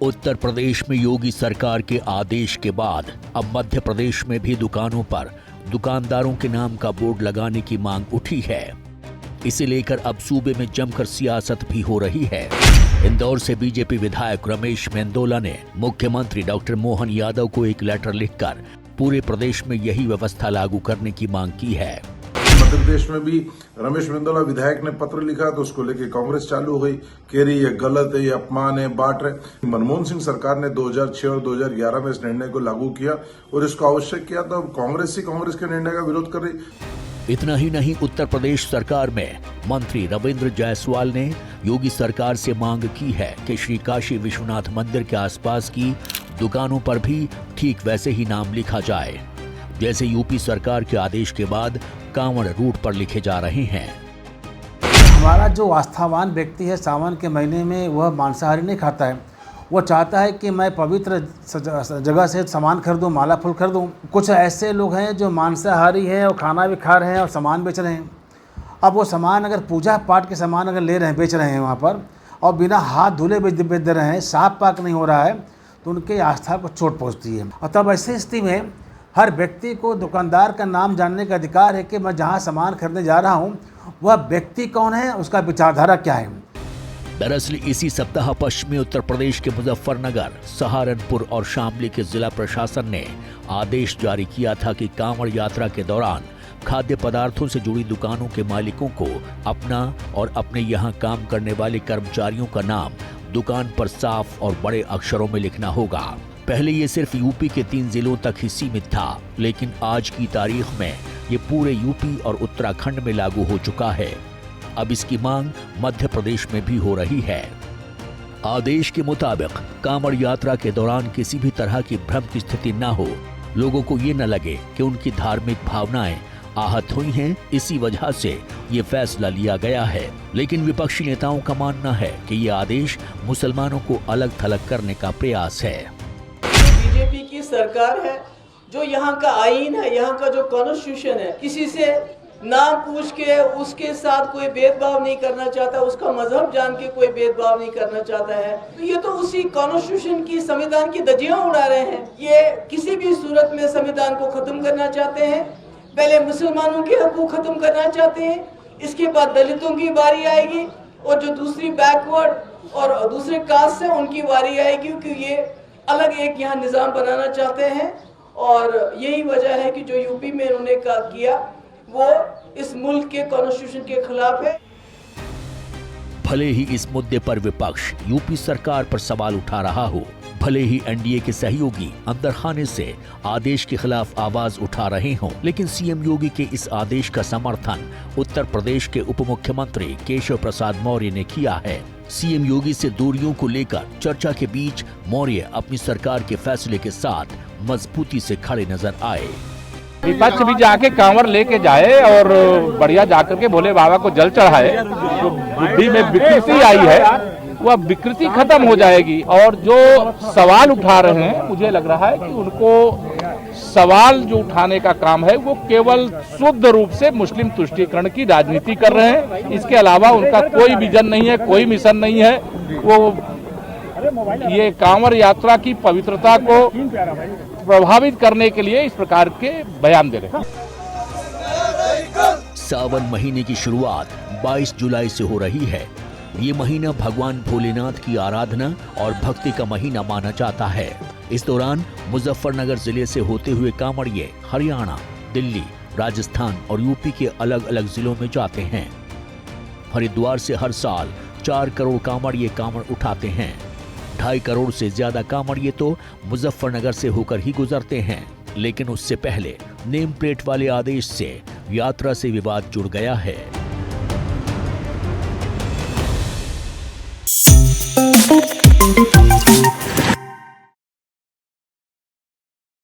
उत्तर प्रदेश में योगी सरकार के आदेश के बाद अब मध्य प्रदेश में भी दुकानों पर दुकानदारों के नाम का बोर्ड लगाने की मांग उठी है। इसे लेकर अब सूबे में जमकर सियासत भी हो रही है। इंदौर से बीजेपी विधायक रमेश मेंदोला ने मुख्यमंत्री डॉक्टर मोहन यादव को एक लेटर लिखकर पूरे प्रदेश में यही व्यवस्था लागू करने की मांग की है। मध्य प्रदेश में भी रमेश मेंदोला विधायक ने पत्र लिखा तो उसको लेके कांग्रेस चालू हो गई, कह रही ये गलत है, ये अपमान है, बांट रहे। मनमोहन सिंह सरकार ने 2006 और 2011 में इस निर्णय को लागू किया और इसको आवश्यक किया, तो अब कांग्रेस ही कांग्रेस के निर्णय का विरोध कर रही। इतना ही नहीं, उत्तर प्रदेश सरकार में मंत्री रविंद्र जायसवाल ने योगी सरकार से मांग की है कि श्री काशी विश्वनाथ मंदिर के आसपास की दुकानों पर भी ठीक वैसे ही नाम लिखा जाए जैसे यूपी सरकार के आदेश के बाद कांवड़ रूट पर लिखे जा रहे हैं। हमारा जो आस्थावान व्यक्ति है सावन के महीने में वह मांसाहारी नहीं खाता है। वो चाहता है कि मैं पवित्र जगह से सामान खरीदूं, माला फूल खरीदूं। कुछ ऐसे लोग हैं जो मांसाहारी हैं और खाना भी खा रहे हैं और सामान बेच रहे हैं। अब वो सामान अगर पूजा पाठ के सामान अगर ले रहे हैं, बेच रहे हैं वहाँ पर, और बिना हाथ धुले बेच दे रहे हैं, साफ पाक नहीं हो रहा है, तो उनके आस्था को चोट पहुँचती है। और तब ऐसी स्थिति में हर व्यक्ति को दुकानदार का नाम जानने का अधिकार है कि मैं जहाँ सामान खरीदने जा रहा हूँ वह व्यक्ति कौन है, उसका विचारधारा क्या है। दरअसल इसी सप्ताह पश्चिमी उत्तर प्रदेश के मुजफ्फरनगर, सहारनपुर और शामली के जिला प्रशासन ने आदेश जारी किया था कि कांवड़ यात्रा के दौरान खाद्य पदार्थों से जुड़ी दुकानों के मालिकों को अपना और अपने यहाँ काम करने वाले कर्मचारियों का नाम दुकान पर साफ और बड़े अक्षरों में लिखना होगा। पहले ये सिर्फ यूपी के 3 जिलों तक ही सीमित था, लेकिन आज की तारीख में ये पूरे यूपी और उत्तराखंड में लागू हो चुका है। अब इसकी मांग मध्य प्रदेश में भी हो रही है। आदेश के मुताबिक कांवड़ यात्रा के दौरान किसी भी तरह की भ्रम की स्थिति न हो, लोगों को ये न लगे कि उनकी धार्मिक भावनाएं आहत हुई हैं। इसी वजह से ये फैसला लिया गया है। लेकिन विपक्षी नेताओं का मानना है कि ये आदेश मुसलमानों को अलग थलग करने का प्रयास है। बीजेपी की सरकार है, जो यहाँ का आईन है, यहाँ का जो कॉन्स्टिट्यूशन है, किसी से नाम पूछ के उसके साथ कोई भेदभाव नहीं करना चाहता, उसका मजहब जान के कोई भेदभाव नहीं करना चाहता है। तो ये तो उसी कॉन्स्टिट्यूशन की, संविधान की धज्जियां उड़ा रहे हैं। ये किसी भी सूरत में संविधान को खत्म करना चाहते हैं। पहले मुसलमानों के हक को खत्म करना चाहते हैं, इसके बाद दलितों की बारी आएगी, और जो दूसरी बैकवर्ड और दूसरे कास्ट है उनकी बारी आएगी, क्योंकि ये अलग एक यहाँ निजाम बनाना चाहते हैं। और यही वजह है कि जो यूपी में उन्होंने किया वो इस मुल्क के कॉन्स्टिट्यूशन के खिलाफ है। भले ही इस मुद्दे पर विपक्ष यूपी सरकार पर सवाल उठा रहा हो, भले ही एनडीए के सहयोगी अंदर खाने से आदेश के खिलाफ आवाज उठा रहे हों, लेकिन सीएम योगी के इस आदेश का समर्थन उत्तर प्रदेश के उप मुख्यमंत्री केशव प्रसाद मौर्य ने किया है। सीएम योगी से दूरियों को लेकर चर्चा के बीच मौर्य अपनी सरकार के फैसले के साथ मजबूती से खड़े नजर आए। विपक्ष भी जाके कांवड़ लेके जाए और बढ़िया जाकर के भोले बाबा को जल चढ़ाए। जो बुद्धि में विकृति आई है वह विकृति खत्म हो जाएगी। और जो सवाल उठा रहे हैं, मुझे लग रहा है कि उनको सवाल जो उठाने का काम है वो केवल शुद्ध रूप से मुस्लिम तुष्टीकरण की राजनीति कर रहे हैं। इसके अलावा उनका कोई विजन नहीं है, कोई मिशन नहीं है। वो ये कांवड़ यात्रा की पवित्रता को प्रभावित करने के लिए इस प्रकार के बयान दे रहे हैं। सावन महीने की शुरुआत 22 जुलाई से हो रही है। ये महीना भगवान भोलेनाथ की आराधना और भक्ति का महीना माना जाता है। इस दौरान मुजफ्फरनगर जिले से होते हुए कांवड़िये हरियाणा, दिल्ली, राजस्थान और यूपी के अलग अलग जिलों में जाते हैं। हरिद्वार से हर साल 4 करोड़ कांवड़िये कांवड़ उठाते हैं। 2.5 करोड़ से ज्यादा कांवड़िये तो मुजफ्फरनगर से होकर ही गुजरते हैं। लेकिन उससे पहले नेम प्लेट वाले आदेश से यात्रा से विवाद जुड़ गया है।